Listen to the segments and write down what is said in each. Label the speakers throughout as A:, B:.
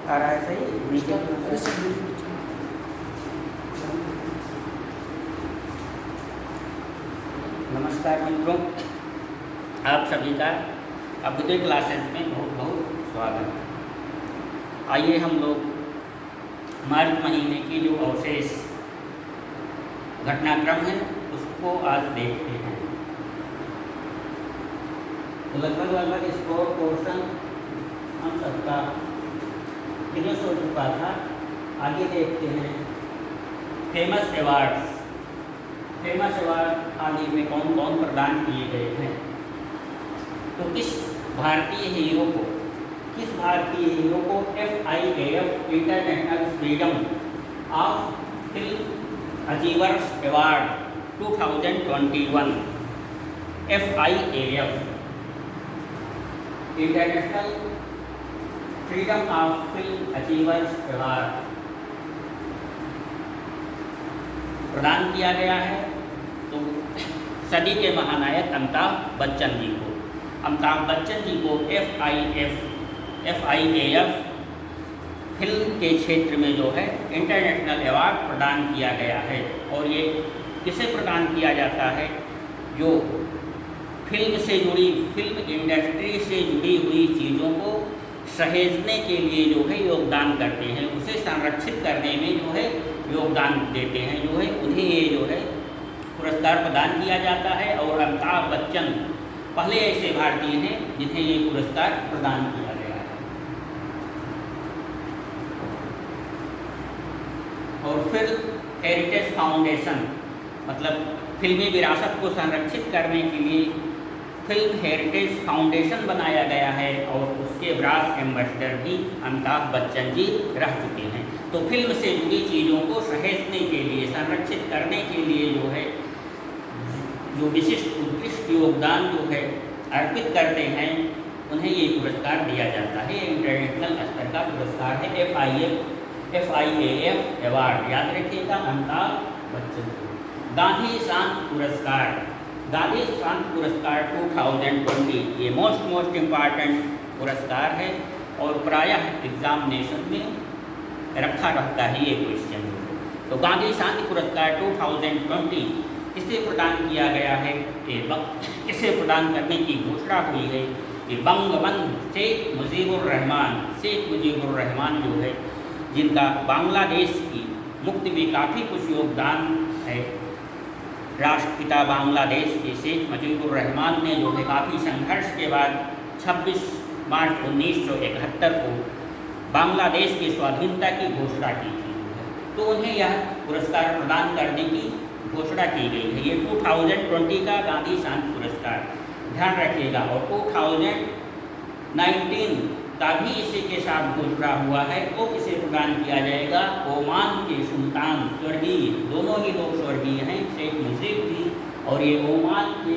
A: आ रहा है सही नीचे।
B: अरे सब बोलिए।
A: नमस्कार मित्रों, आप सभी का अभ्युदय क्लासेस में बहुत बहुत स्वागत है। आइए हम लोग मार्च महीने की जो अवशेष घटनाक्रम है उसको आज देखते हैं। तो लगभग इसको पोर्शन हम सबका फिनिश हो चुका था। आगे देखते हैं फेमस अवार्ड्स। फेमस अवार्ड हाल ही में कौन कौन प्रदान किए गए हैं। तो किस भारतीय हीरो को FIAF international freedom of film achievers award 2021 FIAF international freedom of film achievers award प्रदान किया गया है। तो सदी के महानायक अमिताभ बच्चन जी को FIAF फिल्म के क्षेत्र में जो है इंटरनेशनल अवार्ड प्रदान किया गया है। और ये किसे प्रदान किया जाता है? जो फिल्म इंडस्ट्री से जुड़ी हुई चीज़ों को सहेजने के लिए जो है योगदान करते हैं, उसे संरक्षित करने में जो है योगदान देते हैं, जो है उन्हें ये जो है पुरस्कार प्रदान किया जाता है। और अमिताभ बच्चन पहले ऐसे भारतीय हैं जिन्हें ये पुरस्कार प्रदान किया गया है। और फिल्म हेरिटेज फाउंडेशन, मतलब फिल्मी विरासत को संरक्षित करने के लिए फिल्म हेरिटेज फाउंडेशन बनाया गया है और उसके ब्रास एम्बेसडर भी अमिताभ बच्चन जी रह चुके हैं। तो फिल्म से जुड़ी चीज़ों को सहेजने के लिए, संरक्षित करने के लिए जो है जो विशिष्ट उत्कृष्ट योगदान जो है अर्पित करते हैं, उन्हें ये पुरस्कार दिया जाता है। इंटरनेशनल स्तर का पुरस्कार है FIAF अवार्ड, याद रखिएगा, अमिताभ बच्चन। गांधी शांति पुरस्कार 2020 ये मोस्ट इम्पॉर्टेंट पुरस्कार है और प्रायः एग्जामिनेशन में रखा रहता है ये क्वेश्चन। तो गांधी शांति पुरस्कार 2020 इसे प्रदान किया गया है। इसे प्रदान करने की घोषणा हुई है कि बंगबंधु शेख मुजीबुर रहमान जो है, जिनका बांग्लादेश की मुक्ति में काफ़ी कुछ योगदान है। राष्ट्रपिता बांग्लादेश के शेख मुजीबुर रहमान ने जो है काफ़ी संघर्ष के बाद 26 मार्च 1971 को बांग्लादेश की स्वाधीनता की घोषणा की थी। तो उन्हें यह पुरस्कार प्रदान करने की घोषणा की गई है। ये 2020 का गांधी शांति पुरस्कार, ध्यान रखिएगा। और 2019 का भी इसी के साथ घोषणा हुआ है। वो किसे प्रदान किया जाएगा? ओमान के सुल्तान, स्वर्गीय, दोनों ही लोग स्वर्गीय हैं, शेख मुजीब भी और ये ओमान के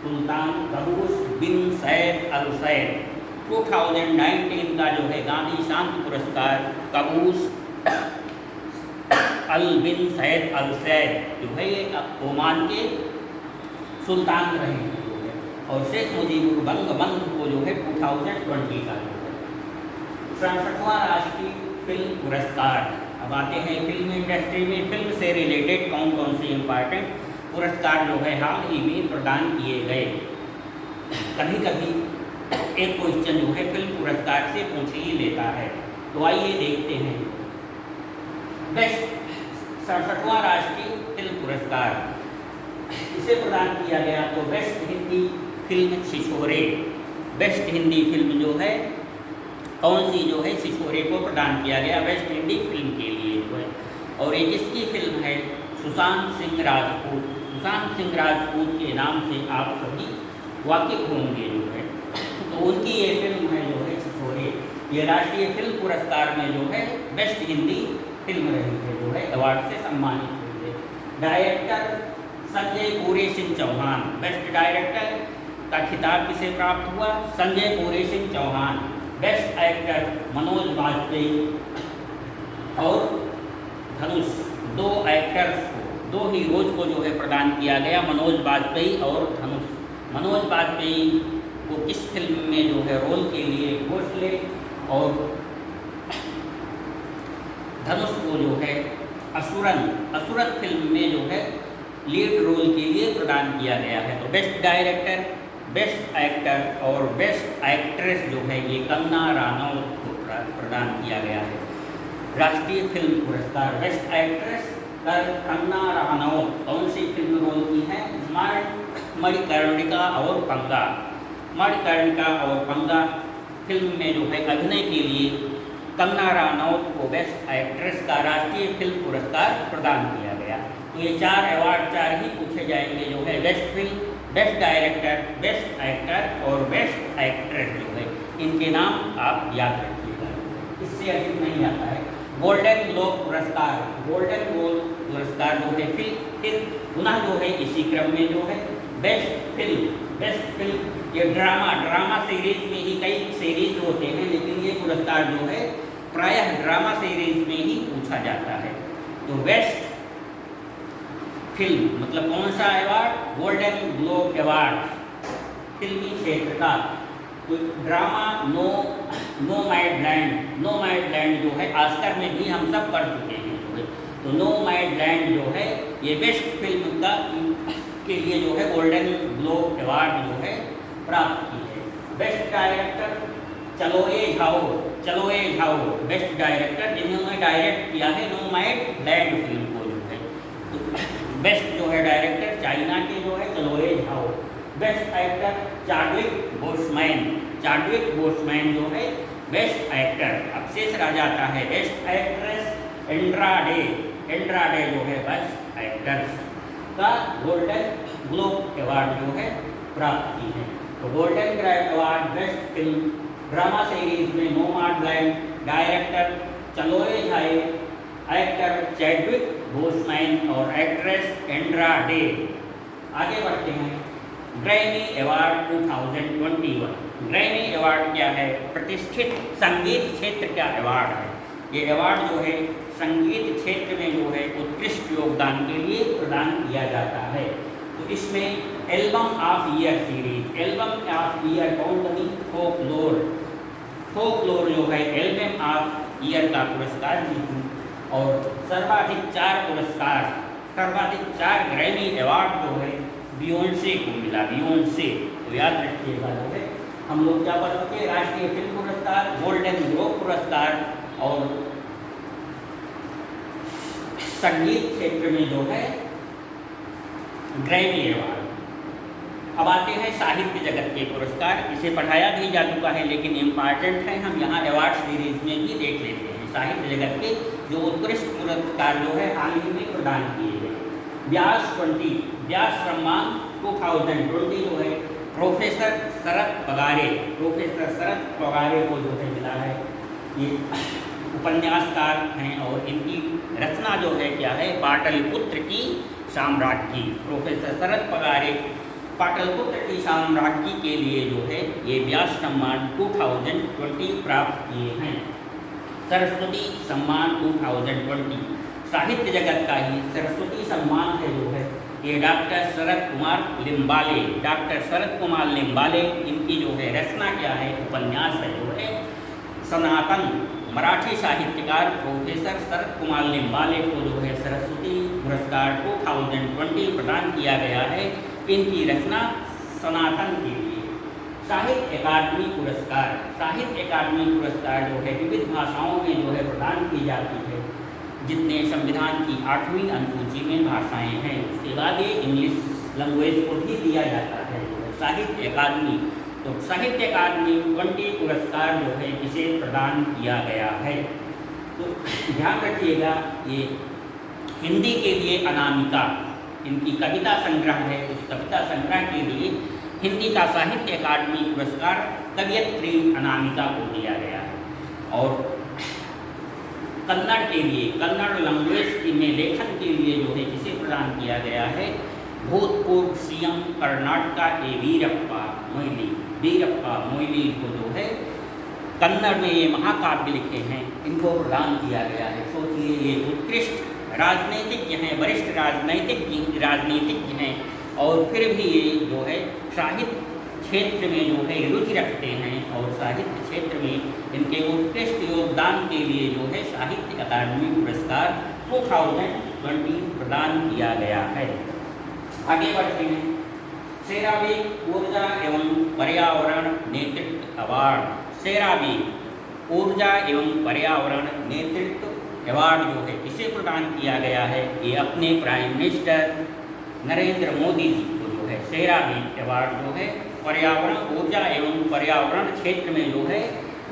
A: सुल्तान कबूस बिन सैद अल सैद। 2019 का जो है गांधी शांति पुरस्कार कबूस अल बिन सैद अल सैद जो है ये ओमान के सुल्तान रहे हैं। और शेख मुजीबुर बंगबंधु को जो है 2020 का जो है 67वां राष्ट्रीय फिल्म पुरस्कार। अब आते हैं फिल्म इंडस्ट्री में फिल्म से रिलेटेड कौन कौन से इम्पॉर्टेंट पुरस्कार जो है हाल ही में प्रदान किए गए। कभी कभी एक क्वेश्चन जो है फिल्म पुरस्कार से पूछ ही लेता है। तो आइए देखते हैं। बेस्ट 67वां राष्ट्रीय फिल्म पुरस्कार इसे प्रदान किया गया। तो बेस्ट हिंदी फिल्म छिछोरे, बेस्ट हिंदी फिल्म जो है कौन सी जो है छिछोरे को प्रदान किया गया बेस्ट हिंदी फिल्म के लिए जो है। और ये किसकी फिल्म है? सुशांत सिंह राजपूत के नाम से आप सभी वाकिफ होंगे जो है। तो उनकी ये फिल्म है जो है छिछोरे। ये राष्ट्रीय फिल्म पुरस्कार में जो है बेस्ट हिंदी फिल्म रही है, जो है अवार्ड से सम्मानित हुई है। डायरेक्टर संजय पूरी सिंह चौहान, बेस्ट डायरेक्टर का खिताब किसे प्राप्त हुआ? संजय पूरी सिंह चौहान। बेस्ट एक्टर मनोज बाजपेयी और धनुष, दो एक्टर्स को, दो हीरोज को जो है प्रदान किया गया, मनोज बाजपेयी और धनुष। मनोज बाजपेयी को किस फिल्म में जो है रोल के लिए घोषले और धनुष को जो है असुरन फिल्म में जो है लीड रोल के लिए प्रदान किया गया है। तो बेस्ट डायरेक्टर, बेस्ट एक्टर और बेस्ट एक्ट्रेस जो है ये कंगना रानौत को प्रदान किया गया है। राष्ट्रीय फिल्म पुरस्कार बेस्ट एक्ट्रेस कंगना रानौत कौन सी फिल्म रोल की है? मणिकर्णिका और पंगा। मणिकर्णिका और पंगा फिल्म में जो है अभिनय के लिए कंगना रानौत को बेस्ट एक्ट्रेस का राष्ट्रीय फिल्म पुरस्कार प्रदान किया गया। तो ये 4 अवार्ड 4 ही पूछे जाएंगे जो है best film, best director, best actor और बेस्ट एक्ट्रेस जो है इनके नाम आप याद रखिएगा, इससे अधिक नहीं आता है। गोल्डन ग्लोब पुरस्कार, गोल्डन ग्लोब पुरस्कार जो है फिर पुनः जो है इसी क्रम में जो है बेस्ट फिल्म ये ड्रामा सीरीज में ही कई सीरीज होते हैं, लेकिन ये पुरस्कार जो है प्रायः ड्रामा सीरीज में ही पूछा जाता है। तो बेस्ट फिल्म मतलब कौन सा अवार्ड? गोल्डन ग्लोब अवार्ड फिल्मी क्षेत्र का। तो ड्रामा नोमैडलैंड जो है ऑस्कर में भी हम सब पढ़ चुके हैं जो है। तो नोमैडलैंड जो है ये बेस्ट फिल्म का के लिए जो है गोल्डन ग्लोब अवार्ड जो है प्राप्त की है। बेस्ट डायरेक्टर चलो ए झाओ बेस्ट डायरेक्टर जिन्होंने डायरेक्ट किया है नोमैडलैंड फिल्म को जो है। तो बेस्ट जो है डायरेक्टर चाइना के जो है चलो ए झाओ। बेस्ट एक्टर चाडविक बोसमैन जो है बेस्ट एक्टर। अब शेष रह जाता है बेस्ट एक्ट्रेस एंड्राडे जो है बेस्ट एक्टर्स का गोल्डन ग्लोब अवार्ड जो है प्राप्त की है। तो golden globe award best film drama series में नोमैडलैंड, डायरेक्टर चलो ए झाओ, एक्टर चैडविक बोसमैन और एक्ट्रेस एंड्राडे। आगे बढ़ते हैं। Grammy award 2021। ग्रैमी अवार्ड क्या है? प्रतिष्ठित संगीत क्षेत्र का अवार्ड है। ये अवार्ड जो है संगीत क्षेत्र में जो है उत्कृष्ट योगदान के लिए प्रदान किया जाता है। तो इसमें album of year series, album of year कौन बनी? फोकलोर जो है एल्बम ऑफ ईयर का पुरस्कार जीती और सर्वाधिक 4 ग्रैमी अवार्ड जो है बियोंसे को मिला। बियोंसे तो याद रखिएगा जो है हम लोग क्या पढ़ चुके? राष्ट्रीय फिल्म पुरस्कार, गोल्डन ग्लोब पुरस्कार और संगीत क्षेत्र में जो है ग्रैमी अवार्ड। अब आते हैं साहित्य जगत के पुरस्कार। इसे पढ़ाया भी जा चुका है लेकिन इम्पॉर्टेंट है, हम यहाँ अवार्ड सीरीज में भी देख लेते हैं। साहित्य जगत के जो उत्कृष्ट पुरस्कार जो है हाल ही में प्रदान किए गए। व्यास सम्मान 2020 जो है प्रोफेसर शरद पगारे को जो है मिला है। ये उपन्यासकार हैं और इनकी रचना जो है क्या है? पाटलिपुत्र की साम्राज्ञी। प्रोफेसर शरद पगारे पाटलिपुत्र की साम्राज्ञी के लिए जो है ये व्यास सम्मान 2020 प्राप्त किए हैं। सरस्वती सम्मान 2020 साहित्य जगत का ही सरस्वती सम्मान है जो है ये डॉक्टर शरद कुमार लिम्बाले इनकी जो है रचना क्या है? उपन्यास है जो है सनातन। मराठी साहित्यकार प्रोफेसर शरद कुमार लिम्बाले को जो है सरस्वती पुरस्कार 2020 प्रदान किया गया है इनकी रचना सनातन के लिए। साहित्य अकादमी पुरस्कार जो है विविध भाषाओं में जो है प्रदान की जाती है। जितने संविधान की 8वीं अनुसूची में भाषाएं हैं उसके बाद ये इंग्लिश लैंग्वेज को भी दिया जाता है साहित्य अकादमी। तो साहित्य अकादमी 20 पुरस्कार जो है इसे प्रदान किया गया है। तो ध्यान रखिएगा ये हिंदी के लिए अनामिका इनकी कविता संग्रह है, उस कविता संग्रह के लिए हिंदी का साहित्य अकादमी पुरस्कार कवयित्री अनामिका को दिया गया है। और कन्नड़ के लिए कन्नड़ लैंग्वेज में लेखन के लिए जो है इसे प्रदान किया गया है भूतपूर्व सीएम कर्नाटका वीरप्पा मोइली को जो है कन्नड़ में ये महाकाव्य लिखे हैं इनको प्रदान किया गया है। सोचिए ये उत्कृष्ट राजनीतिज्ञ हैं, वरिष्ठ राजनीतिज्ञ हैं और फिर भी ये जो है साहित्य क्षेत्र में जो है रुचि रखते हैं और साहित्य क्षेत्र में इनके उत्कृष्ट योगदान के लिए जो है साहित्य अकादमी पुरस्कार 2020 प्रदान किया गया है। आगे बढ़ते हैं। सेरावीक ऊर्जा एवं पर्यावरण नेतृत्व अवार्ड। सेरावीक ऊर्जा एवं पर्यावरण नेतृत्व अवार्ड जो है इसे प्रदान किया गया है। ये अपने प्राइम मिनिस्टर नरेंद्र मोदी जी को जो है सेरावीक अवार्ड जो है पर्यावरण ऊर्जा एवं पर्यावरण क्षेत्र में जो है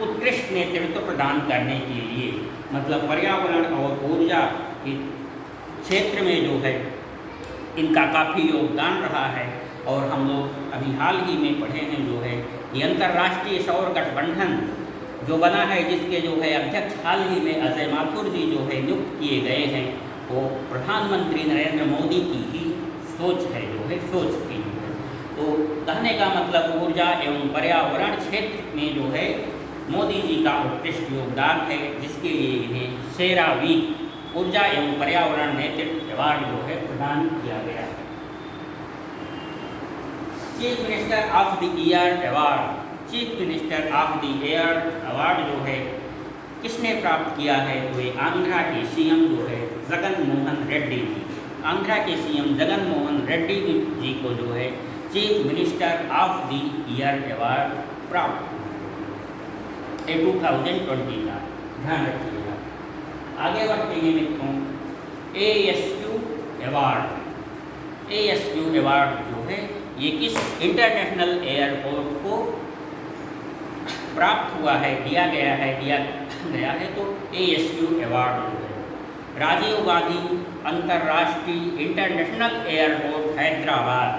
A: उत्कृष्ट नेतृत्व प्रदान करने के लिए, मतलब पर्यावरण और ऊर्जा के क्षेत्र में जो है इनका काफ़ी योगदान रहा है। और हम लोग अभी हाल ही में पढ़े हैं जो है ये अंतर्राष्ट्रीय सौर गठबंधन जो बना है, जिसके जो है अध्यक्ष हाल ही में अजय माथुर जी जो है नियुक्त किए गए हैं, वो प्रधानमंत्री नरेंद्र मोदी की ही सोच है जो है सोच थी। तो कहने का मतलब ऊर्जा एवं पर्यावरण क्षेत्र में जो है मोदी जी का उत्कृष्ट योगदान है, जिसके लिए इन्हें सेरावीक ऊर्जा एवं पर्यावरण नेतृत्व अवार्ड जो है प्रदान किया गया है। Chief minister of the year award. Chief minister of the year award जो है किसने प्राप्त किया है, तो ये आंध्रा के सीएम जो है जगन मोहन रेड्डी जी, आंध्रा के सीएम जगन मोहन रेड्डी जी को जो है chief minister of the year award प्राप्त 2020 का, ध्यान रखिएगा। आगे बढ़ते हैं मित्रों। ASQ award. ASQ अवार्ड जो है ये किस इंटरनेशनल एयरपोर्ट को प्राप्त हुआ है, दिया गया है तो ASQ अवार्ड जो है राजीव गांधी अंतर्राष्ट्रीय international airport Hyderabad,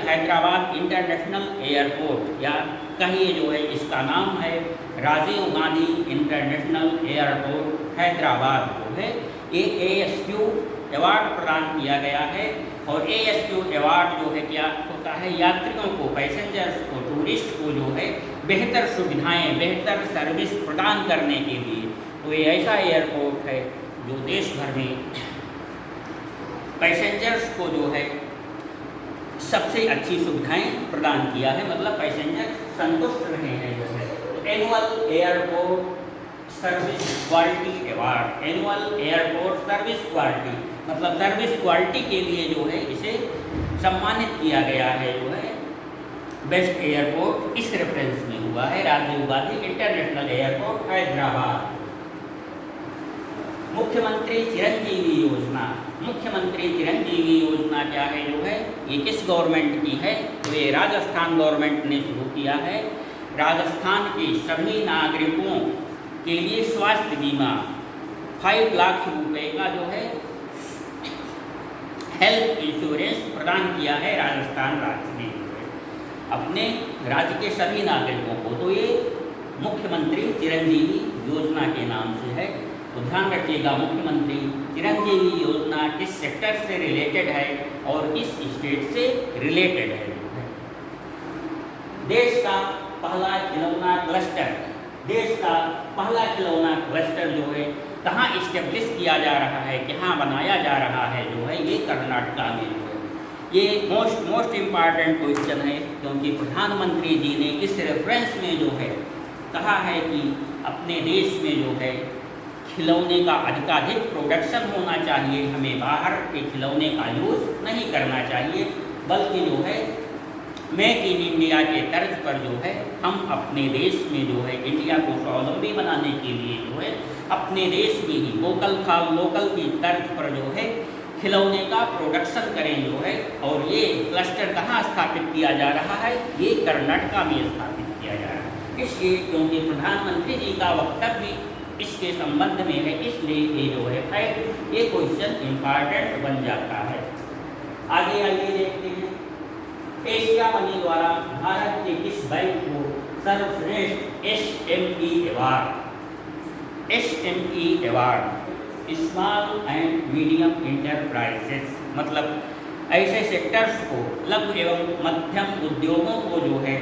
A: Hyderabad international airport, या कहिए जो है इसका नाम है राजीव गांधी इंटरनेशनल एयरपोर्ट हैदराबाद जो है ये ASQ अवार्ड प्रदान किया गया है। और ASQ अवार्ड जो है क्या होता है, यात्रियों को, पैसेंजर्स को, टूरिस्ट को जो है बेहतर सुविधाएं, बेहतर सर्विस प्रदान करने के लिए। तो ये ऐसा एयरपोर्ट है जो देश भर में पैसेंजर्स को जो है सबसे अच्छी सुविधाएं प्रदान किया है, मतलब पैसेंजर संतुष्ट रहे हैं जो है। Annual airport service quality award. Annual airport service quality मतलब सर्विस क्वालिटी के लिए जो है इसे सम्मानित किया गया है जो है बेस्ट एयरपोर्ट, इस रेफरेंस में हुआ है राजीव गांधी इंटरनेशनल एयरपोर्ट हैदराबाद। मुख्यमंत्री चिरंजीवी योजना। मुख्यमंत्री चिरंजीवी योजना क्या है जो है ये किस गवर्नमेंट की है, तो ये राजस्थान गवर्नमेंट ने शुरू किया है। राजस्थान के सभी नागरिकों के लिए स्वास्थ्य बीमा 5 लाख रुपए का जो है हेल्थ इंश्योरेंस प्रदान किया है राजस्थान राज्य ने अपने राज्य के सभी नागरिकों को। तो ये मुख्यमंत्री चिरंजीवी योजना के नाम से है। तो ध्यान रखिएगा, मुख्यमंत्री चिरंजीवी योजना किस सेक्टर से रिलेटेड है और किस स्टेट से रिलेटेड है। देश का पहला खिलौना क्लस्टर। देश का पहला खिलौना क्लस्टर जो है कहाँ इस्टेब्लिश किया जा रहा है, कहाँ बनाया जा रहा है जो है ये कर्नाटका में जो है। ये मोस्ट इम्पॉर्टेंट क्वेश्चन है, क्योंकि प्रधानमंत्री जी ने इस रेफरेंस में जो है कहा है कि अपने देश में जो है खिलौने का अधिकाधिक प्रोडक्शन होना चाहिए, हमें बाहर के खिलौने का यूज़ नहीं करना चाहिए, बल्कि जो है मेक इन इंडिया के तर्ज पर जो है हम अपने देश में जो है इंडिया को स्वावलंबी बनाने के लिए जो है अपने देश में ही वोकल फॉर लोकल की तर्ज पर जो है खिलौने का प्रोडक्शन करें जो है। और ये क्लस्टर कहाँ स्थापित किया जा रहा है, ये कर्नाटका में स्थापित किया जा रहा है। इसलिए क्योंकि प्रधानमंत्री जी का वक्तव्य इसके संबंध में है, इसलिए ये जो है ये क्वेश्चन इम्पॉर्टेंट बन जाता है। आगे आइए देखते हैं। एशिया मनी द्वारा भारत के किस बैंक को सर्वश्रेष्ठ SME award, SME award small and medium enterprises, मतलब ऐसे सेक्टर्स को, लघु एवं मध्यम उद्योगों को जो है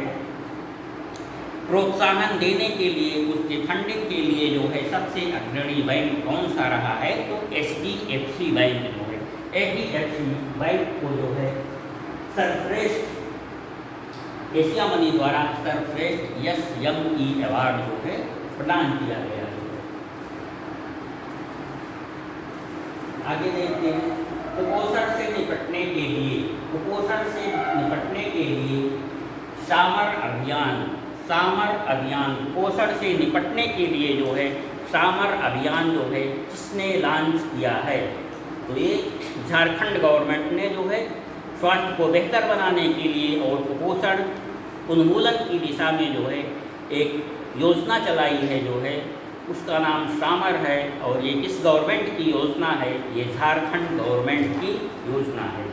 A: प्रोत्साहन देने के लिए, उसके फंडिंग के लिए जो है सबसे अग्रणी बैंक कौन सा रहा है, तो HDFC बैंक जो है HDFC बैंक को जो है सर्वश्रेष्ठ एशिया मनी द्वारा सर्वश्रेष्ठ SME अवार्ड जो है प्रदान किया गया है। आगे देखते हैं, कुपोषण से निपटने के लिए सामर अभियान कुपोषण से निपटने के लिए जो है सामर अभियान जो है किसने लॉन्च किया है? तो ये झारखंड गवर्नमेंट ने जो है स्वास्थ्य को बेहतर बनाने के लिए और कुपोषण उन्मूलन की दिशा में जो है एक योजना चलाई है जो है उसका नाम सामर है। और ये किस गवर्नमेंट की योजना है? ये झारखंड गवर्नमेंट की योजना है।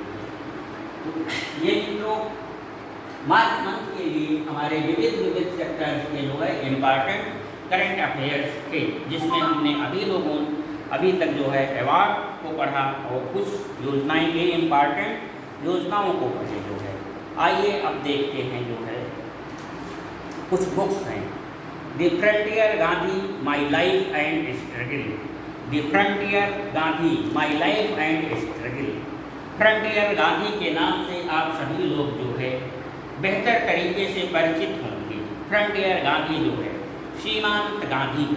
A: ये मित्रों मार्च मंथ के लिए हमारे विविध सेक्टर्स के जो है इम्पॉर्टेंट करंट अफेयर्स थे, जिसमें हमने अभी तक जो है अवार्ड को पढ़ा और कुछ योजनाएं के इम्पॉर्टेंट योजनाओं को पढ़े जो है। आइए अब देखते हैं जो है कुछ बुक्स हैं। The frontier Gandhi my life and struggle. The frontier Gandhi my life and struggle. Frontier Gandhi के नाम से आप सभी लोग जो है बेहतर तरीके से परिचित होंगे। फ्रंटियर गांधी जो है सीमांत गांधी,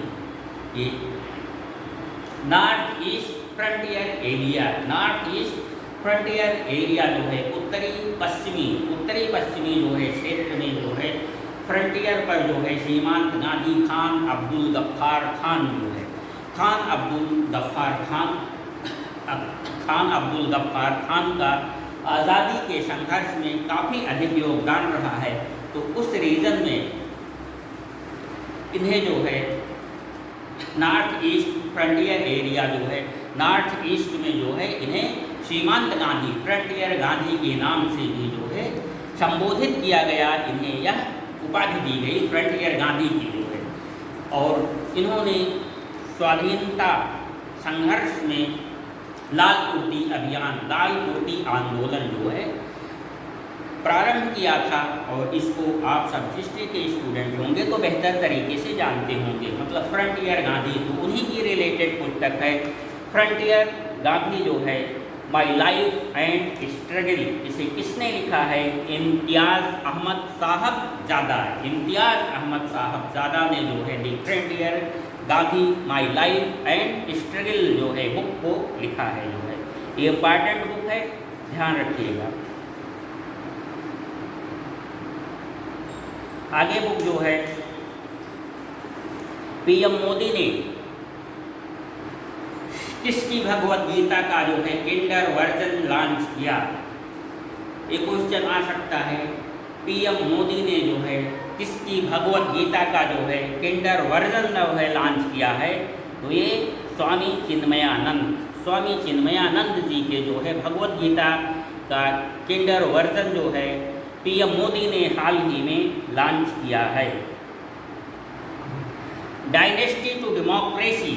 A: ये नॉर्थ ईस्ट फ्रंटियर एरिया जो है उत्तरी पश्चिमी जो है क्षेत्र में जो है फ्रंटियर पर जो है सीमांत गांधी खान अब्दुल गफ्फार खान जो है खान अब्दुल गफ्फार खान का आज़ादी के संघर्ष में काफ़ी अधिक योगदान रहा है। तो उस रीजन में इन्हें जो है नॉर्थ ईस्ट फ्रंटियर एरिया जो है नॉर्थ ईस्ट में जो है इन्हें सीमांत गांधी फ्रंटियर गांधी के नाम से भी जो है संबोधित किया गया। इन्हें यह उपाधि दी गई फ्रंटियर गांधी की जो है। और इन्होंने स्वाधीनता संघर्ष में लाल कुर्ती आंदोलन जो है प्रारंभ किया था। और इसको आप सब हिस्ट्री के स्टूडेंट होंगे तो बेहतर तरीके से जानते होंगे। मतलब फ्रंटियर गांधी तो उन्हीं की रिलेटेड पुस्तक है। फ्रंटियर गांधी जो है माई लाइफ एंड स्ट्रगल, इसे किसने लिखा है? इम्तियाज़ अहमद साहबजादा ने जो है the frontier Gandhi my life and struggle जो है बुक को लिखा है जो है। ये इम्पॉर्टेंट बुक है, ध्यान रखिएगा। आगे बुक जो है PM मोदी ने किसकी भगवत गीता का जो है किंडर वर्जन लॉन्च किया? एक क्वेश्चन आ सकता है, PM मोदी ने जो है किसकी भगवत गीता का जो है किंडर वर्जन जो है लॉन्च किया है? तो ये स्वामी चिन्मयानंद जी के जो है भगवत गीता का किंडर वर्जन जो है PM मोदी ने हाल ही में लॉन्च किया है। डायनेस्टी टू डेमोक्रेसी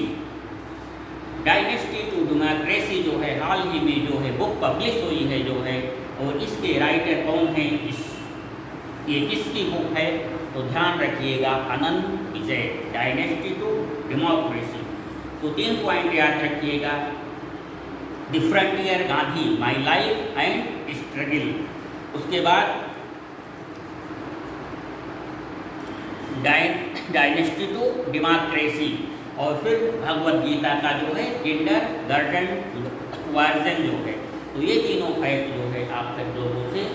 A: जो है हाल ही में जो है बुक पब्लिश हुई है जो है। और इसके राइटर कौन हैं? ये किसकी बुक है? तो ध्यान रखिएगा, अनंत विजय, डायनेस्टी टू डेमोक्रेसी। तो 3 पॉइंट याद रखिएगा, the frontier Gandhi my life and struggle, उसके बाद डायनेस्टी टू डेमोक्रेसी, और फिर भगवत गीता का जो है किंडर गार्डन वर्जन जो है। तो ये तीनों फैक्ट जो है आप सब लोगों से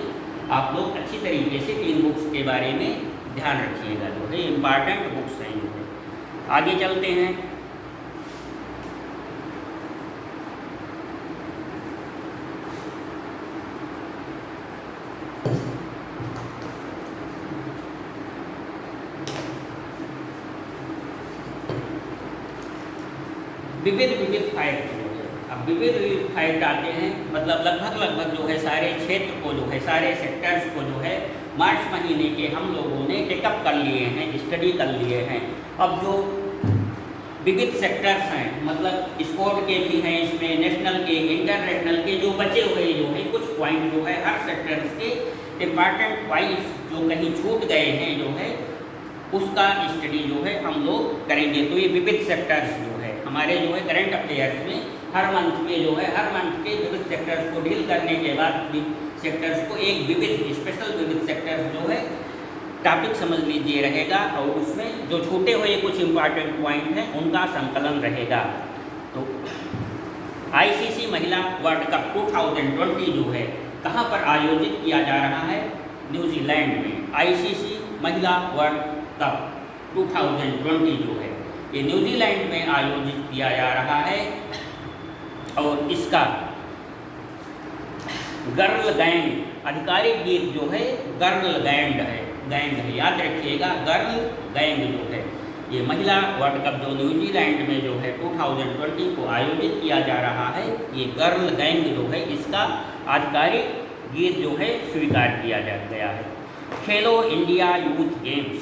A: आप लोग अच्छी तरीके से 3 बुक्स के बारे में ध्यान रखिएगा जो है इम्पॉर्टेंट बुक्स हैं जो है। आगे चलते हैं। विविध फैक्ट जो है, अब विविध फैक्ट आते हैं, मतलब लगभग जो है सारे क्षेत्र को जो है सारे सेक्टर्स को जो है मार्च महीने के हम लोगों ने टेकअप कर लिए हैं, स्टडी कर लिए हैं। अब जो विविध सेक्टर्स हैं, मतलब स्पोर्ट के भी हैं इसमें, नेशनल के, इंटरनेशनल के, जो बचे हुए जो है कुछ पॉइंट जो है हर सेक्टर्स के इम्पॉर्टेंट पॉइंट्स जो कहीं छूट गए हैं जो है उसका स्टडी जो है हम लोग करेंगे। तो ये विविध सेक्टर्स जो है हमारे जो है करंट अफेयर्स में हर मंथ के विविध सेक्टर्स को डील करने के बाद सेक्टर्स को एक विविध स्पेशल विविध सेक्टर्स जो है टॉपिक समझ लीजिए रहेगा, और उसमें जो छूटे हुए कुछ इम्पॉर्टेंट पॉइंट हैं उनका संकलन रहेगा। तो आईसीसी महिला वर्ल्ड कप 2020 जो है कहाँ पर आयोजित किया जा रहा है? न्यूजीलैंड में। आईसीसी महिला वर्ल्ड कप 2020 जो है ये न्यूजीलैंड में आयोजित किया जा रहा है, और इसका गर्ल गैंग आधिकारिक गीत जो है गर्ल गैंग है, याद रखिएगा, गर्ल गैंग जो है ये महिला वर्ल्ड कप जो न्यूजीलैंड में जो है 2020 को आयोजित किया जा रहा है, ये गर्ल गैंग जो है इसका आधिकारिक गीत जो है स्वीकार किया गया है। खेलो इंडिया यूथ गेम्स,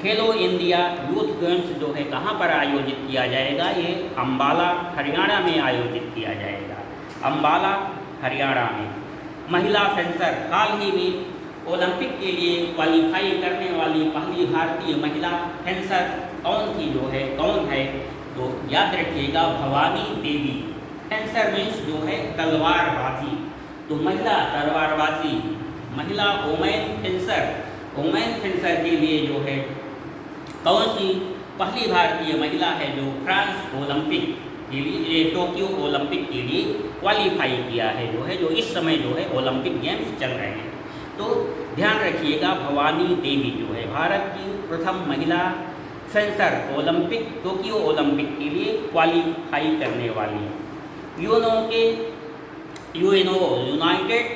A: खेलो इंडिया यूथ गेम्स जो है कहाँ पर आयोजित किया जाएगा? ये अम्बाला हरियाणा में आयोजित किया जाएगा, अम्बाला हरियाणा में। महिला फेंसर, हाल ही में ओलंपिक के लिए क्वालिफाई करने वाली पहली भारतीय महिला फेंसर कौन है? तो याद रखिएगा भवानी देवी। फेंसर मीन्स जो है तलवारबाजी, तो महिला तलवारबाजी, महिला वुमेन फेंसर के लिए जो है कौन सी पहली भारतीय महिला है जो फ्रांस ओलंपिक के लिए, टोक्यो ओलंपिक के लिए क्वालिफाई किया है, जो इस समय जो है ओलंपिक गेम्स चल रहे हैं। तो ध्यान रखिएगा भवानी देवी जो है भारत की प्रथम महिला फेंसर टोक्यो ओलंपिक के लिए क्वालिफाई करने वाली। यूएनओ यूनाइटेड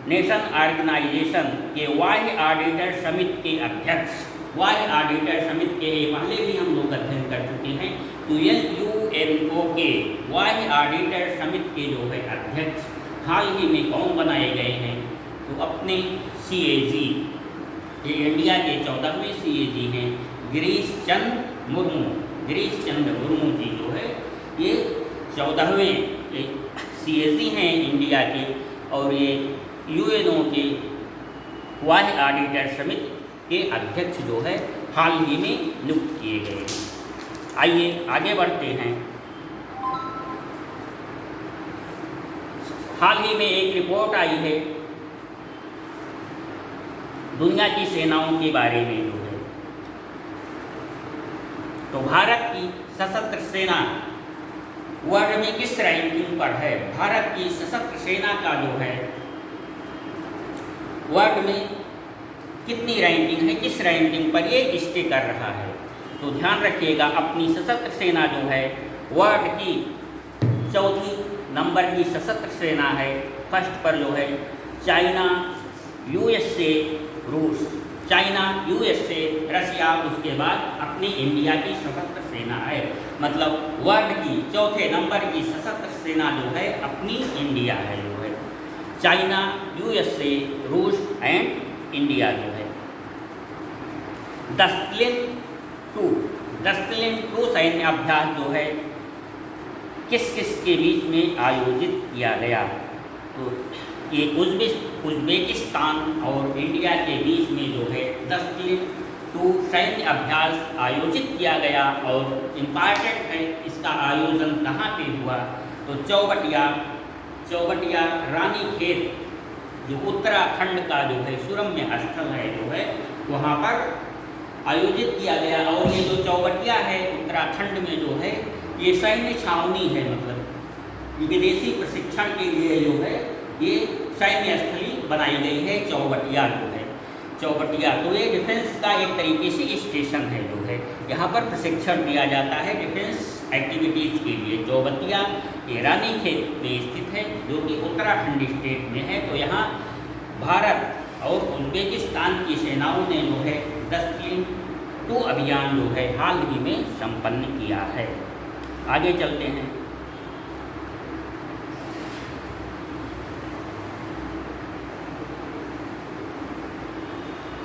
A: नेशन ऑर्गेनाइजेशन के वाह्य ऑडिटर समिति के अध्यक्ष, वाह्य ऑडिटर समिति के पहले भी हम लोग अध्ययन कर चुके हैं। तो यूएनओ के वाह्य ऑडिटर समिति के जो है अध्यक्ष हाल ही में कौन बनाए गए हैं? तो अपने CAG, ये इंडिया के 14वें CAG हैं गिरीश चंद्र मुर्मू जी जो है ये 14वें CAG हैं इंडिया के, और ये UNO के वाह्य ऑडिटर समिति के अध्यक्ष जो है हाल ही में नियुक्त किए गए हैं। आइए आगे बढ़ते हैं। हाल ही में एक रिपोर्ट आई है दुनिया की सेनाओं के बारे में जो है, तो भारत की सशस्त्र सेना वर्ल्ड में किस रैंकिंग पर है? भारत की सशस्त्र सेना का जो है वर्ल्ड में कितनी रैंकिंग है, किस रैंकिंग पर ये स्टे कर रहा है? तो ध्यान रखिएगा अपनी सशस्त्र सेना जो है वर्ल्ड की 4th नंबर की सशस्त्र सेना है। फर्स्ट पर जो है चाइना, USA, रूस, चाइना, USA, रसिया, उसके बाद अपनी इंडिया की सशस्त्र सेना है। मतलब वर्ल्ड की 4th नंबर की सशस्त्र सेना जो है अपनी इंडिया है, जो है चाइना, USA, रूस एंड इंडिया जो है। दस्तलिन 2 सैन्य अभ्यास जो है किस किस के बीच में आयोजित किया गया? तो ये उज़्बेकिस्तान और इंडिया के बीच में जो है दस्तलिन 2 सैन्य अभ्यास आयोजित किया गया, और इम्पॉर्टेंट है इसका आयोजन कहाँ पे हुआ? तो चौबटिया रानीखेत जो उत्तराखंड का जो है सुरम्य स्थल है जो है वहाँ पर आयोजित किया गया। और ये जो चौबटिया है उत्तराखंड में जो है ये सैन्य छावनी है, मतलब विदेशी प्रशिक्षण के लिए जो है ये सैन्य स्थली बनाई गई है चौबटिया जो है। चौबटिया तो ये डिफेंस का एक तरीके से स्टेशन है जो है, यहाँ पर प्रशिक्षण दिया जाता है डिफेंस एक्टिविटीज़ के लिए। चौबटिया ये रानीखेत में स्थित है जो कि उत्तराखंड स्टेट में है। तो यहाँ भारत और उज़्बेकिस्तान की सेनाओं ने जो है दस्तलिन 2 अभियान जो है हाल ही में संपन्न किया है। आगे चलते हैं।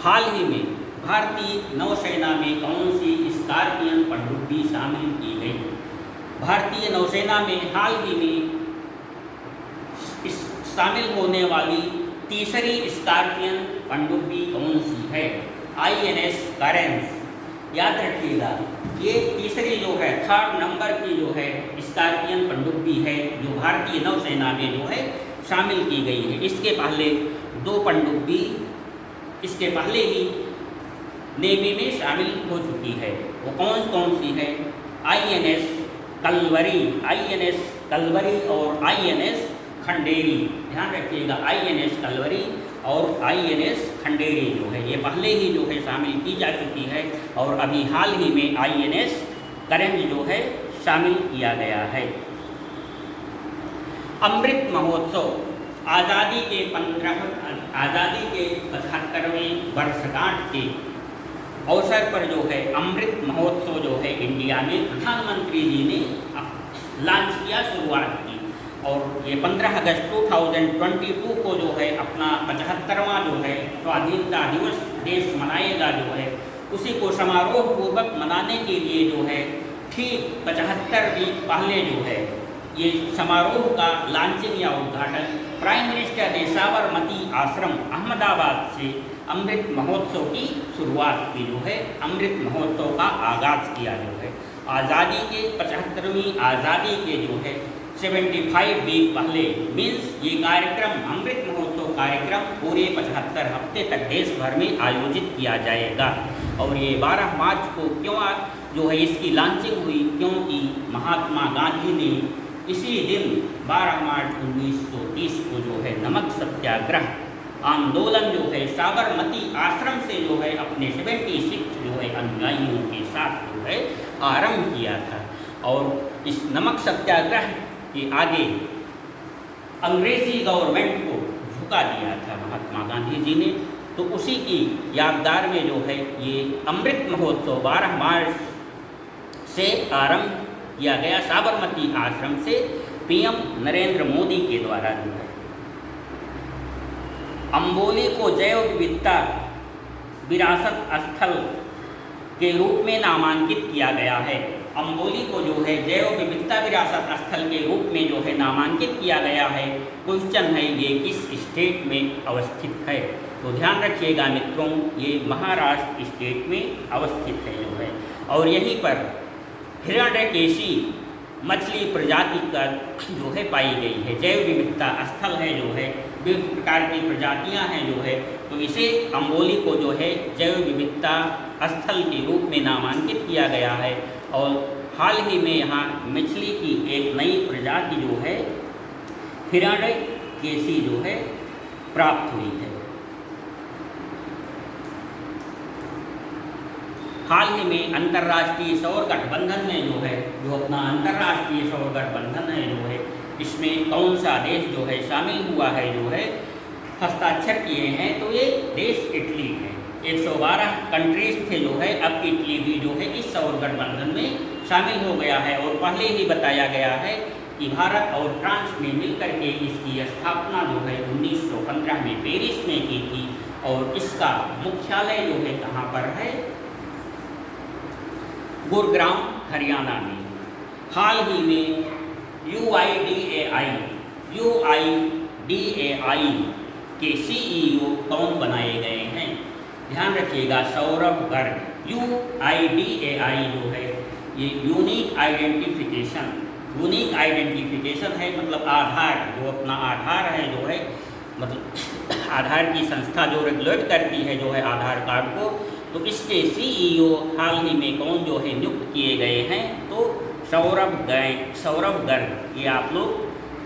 A: हाल ही में भारतीय नौसेना में कौन सी स्कॉर्पियन पनडुब्बी शामिल की गई? भारतीय नौसेना में हाल ही में शामिल होने वाली तीसरी स्कॉर्पियन पनडुब्बी कौन सी है? INS करेंस। याद रखिएगा ये तीसरी जो है 3rd नंबर की जो है स्कॉर्पियन पनडुब्बी है जो भारतीय नौसेना में जो है शामिल की गई है। इसके पहले 2 पनडुब्बी इसके पहले ही नेवी में शामिल हो चुकी है। वो कौन कौन सी है? INS कलवरी और INS खंडेरी। ध्यान रखिएगा, INS कलवरी और INS खंडेरी जो है ये पहले ही जो है शामिल की जा चुकी है, और अभी हाल ही में INS करंज जो है शामिल किया गया है। अमृत महोत्सव, आज़ादी के 75वें वर्षगांठ के अवसर पर जो है अमृत महोत्सव जो है इंडिया में प्रधानमंत्री जी ने लॉन्च किया, शुरुआत की। और ये 15 अगस्त 2022 को जो है अपना 75वां जो है स्वाधीनता दिवस देश मनाएगा जो है, उसी को समारोह पूर्वक मनाने के लिए जो है ठीक 75 दिन पहले जो है ये समारोह का लॉन्चिंग या उद्घाटन प्राइम मिनिस्टर ने साबरमती आश्रम अहमदाबाद से अमृत महोत्सव की शुरुआत की जो है, अमृत महोत्सव का आगाज़ किया जो है। आज़ादी के 75वीं आज़ादी के जो है 75 वीक पहले मीन्स ये कार्यक्रम, अमृत महोत्सव कार्यक्रम पूरे 75 हफ्ते तक देश भर में आयोजित किया जाएगा। और ये 12 मार्च को क्यों जो है इसकी लॉन्चिंग हुई, क्योंकि महात्मा गांधी ने इसी दिन 12 मार्च 1930 को जो है नमक सत्याग्रह आंदोलन जो है साबरमती आश्रम से जो है अपने 76 जो है अनुयायियों के साथ जो है आरंभ किया था। और इस नमक सत्याग्रह के आगे अंग्रेज़ी गवर्नमेंट को झुका दिया था महात्मा गांधी जी ने। तो उसी की यादगार में जो है ये अमृत महोत्सव 12 मार्च से आरंभ किया गया साबरमती आश्रम से, PM नरेंद्र मोदी के द्वारा जो है। अम्बोली को जैव विविधता विरासत स्थल के रूप में नामांकित किया गया है। अम्बोली को जो है जैव विविधता विरासत स्थल के रूप में जो है नामांकित किया गया है। क्वेश्चन है ये किस स्टेट में अवस्थित है? तो ध्यान रखिएगा मित्रों, ये महाराष्ट्र स्टेट में अवस्थित है जो है। और यहीं पर हिरण्यकेशी मछली प्रजाति का जो है पाई गई है। जैव विविधता स्थल है जो है, विभिन्न प्रकार की प्रजातियां हैं जो है, तो इसे अम्बोली को जो है जैव विविधता स्थल के रूप में नामांकित किया गया है। और हाल ही में यहाँ मछली की एक नई प्रजाति जो है हिरण्यकेशी जो है प्राप्त हुई है। हाल ही में अंतर्राष्ट्रीय सौर गठबंधन में जो है, जो अपना अंतर्राष्ट्रीय सौर गठबंधन है जो है, इसमें कौन सा देश जो है शामिल हुआ है जो है, हस्ताक्षर किए हैं? तो ये देश इटली है। 112 कंट्रीज थे जो है, अब इटली भी जो है इस सौर गठबंधन में शामिल हो गया है। और पहले ही बताया गया है कि भारत और फ्रांस ने मिलकर के इसकी स्थापना जो है 1915 में पेरिस में की थी। और इसका मुख्यालय जो है कहाँ पर है? गुरुग्राम हरियाणा में। हाल ही में UIDAI के CEO कौन बनाए गए हैं? ध्यान रखिएगा, सौरभ गर्ग। UIDAI जो है ये यूनिक आइडेंटिफिकेशन है, मतलब आधार, जो अपना आधार है जो है, मतलब आधार की संस्था जो रेगुलेट करती है जो है आधार कार्ड को, तो इसके CEO हाल ही में कौन जो है नियुक्त किए गए हैं? तो सौरभ गर्ग। ये आप लोग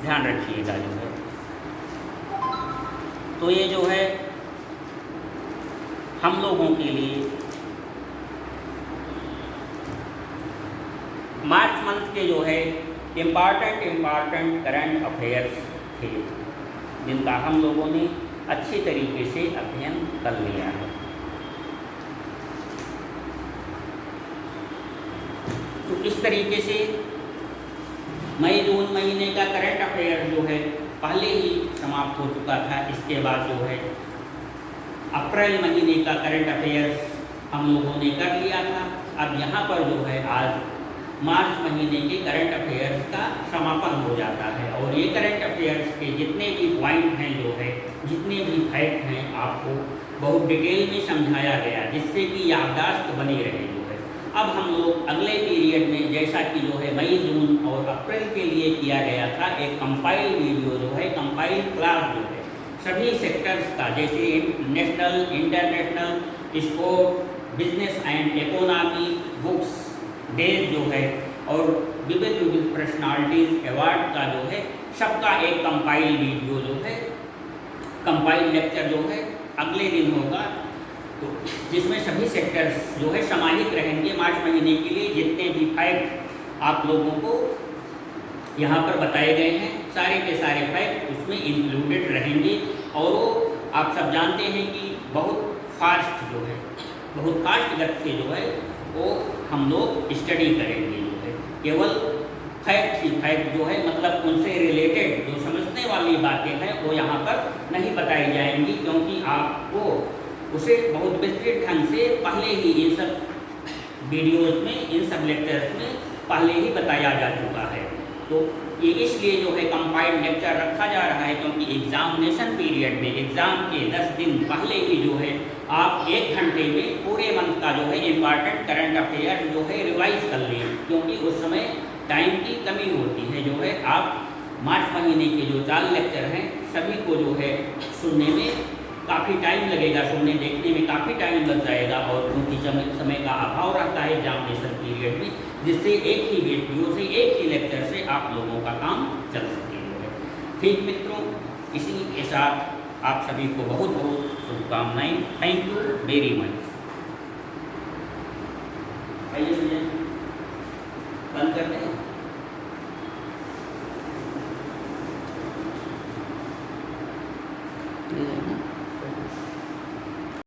A: ध्यान रखिएगा जो है। तो ये जो है हम लोगों के लिए मार्च मंथ के जो है इम्पॉर्टेंट करंट अफेयर्स थे, जिनका हम लोगों ने अच्छी तरीके से अध्ययन कर लिया है। तो इस तरीके से मई जून महीने का करंट अफेयर जो है पहले ही समाप्त हो चुका था। इसके बाद जो है अप्रैल महीने का करंट अफेयर्स हम लोगों ने कर लिया था। अब यहाँ पर जो है आज मार्च महीने के करंट अफेयर्स का समापन हो जाता है। और ये करंट अफेयर्स के जितने भी पॉइंट हैं जो है, जितने भी फैक्ट हैं, आपको बहुत डिटेल में समझाया गया, जिससे कि याददाश्त बनी रहे जो है। अब हम लोग अगले पीरियड में जैसा जैसा कि जो है मई, जून और अप्रैल के लिए किया गया था, एक कंपाइल वीडियो जो है, कंपाइल क्लास जो है सभी सेक्टर्स का, जैसे national, international, sport, business and economy, books, days जो है और विविध विविध पर्सनालिटीज अवार्ड का जो है सबका एक कंपाइल वीडियो जो है, कंपाइल लेक्चर जो है अगले दिन होगा, तो जिसमें सभी सेक्टर्स जो है समाहित रहेंगे। मार्च महीने के लिए जितने भी फैक्ट आप लोगों को यहाँ पर बताए गए हैं, सारे के सारे फैक्ट उसमें इंक्लूडेड रहेंगे। और वो आप सब जानते हैं कि बहुत फास्ट जो है, बहुत फास्ट गति से जो है वो हम लोग स्टडी करेंगे। जो है केवल फैक्ट ही फैक्ट जो है, मतलब उनसे रिलेटेड जो समझने वाली बातें हैं वो यहाँ पर नहीं बताई जाएंगी, क्योंकि आपको उसे बहुत विस्तृत ढंग से पहले ही इन सब वीडियोज़ में, इन सब लेक्चर्स में पहले ही बताया जा चुका है। तो ये इसलिए जो है कंपाइल्ड लेक्चर रखा जा रहा है, क्योंकि एग्जामिनेशन पीरियड में, एग्ज़ाम के 10 दिन पहले ही जो है आप 1 घंटे में पूरे मंथ का जो है इम्पॉर्टेंट करंट अफेयर जो है रिवाइज कर लें, क्योंकि उस समय टाइम की कमी होती है। जो है आप मार्च महीने के जो 4 लेक्चर हैं सभी को जो है सुनने में काफ़ी टाइम लगेगा, सुनने देखने में काफ़ी टाइम लग जाएगा, और क्योंकि समय का अभाव रहता है एग्जामिनेशन पीरियड में, जिससे एक ही वीडियो से, एक ही लेक्चर से आप लोगों का काम चल सके। ठीक मित्रों, इसी के साथ आप सभी को बहुत बहुत शुभकामनाएं। Thank you very much. आइए बंद करते हैं।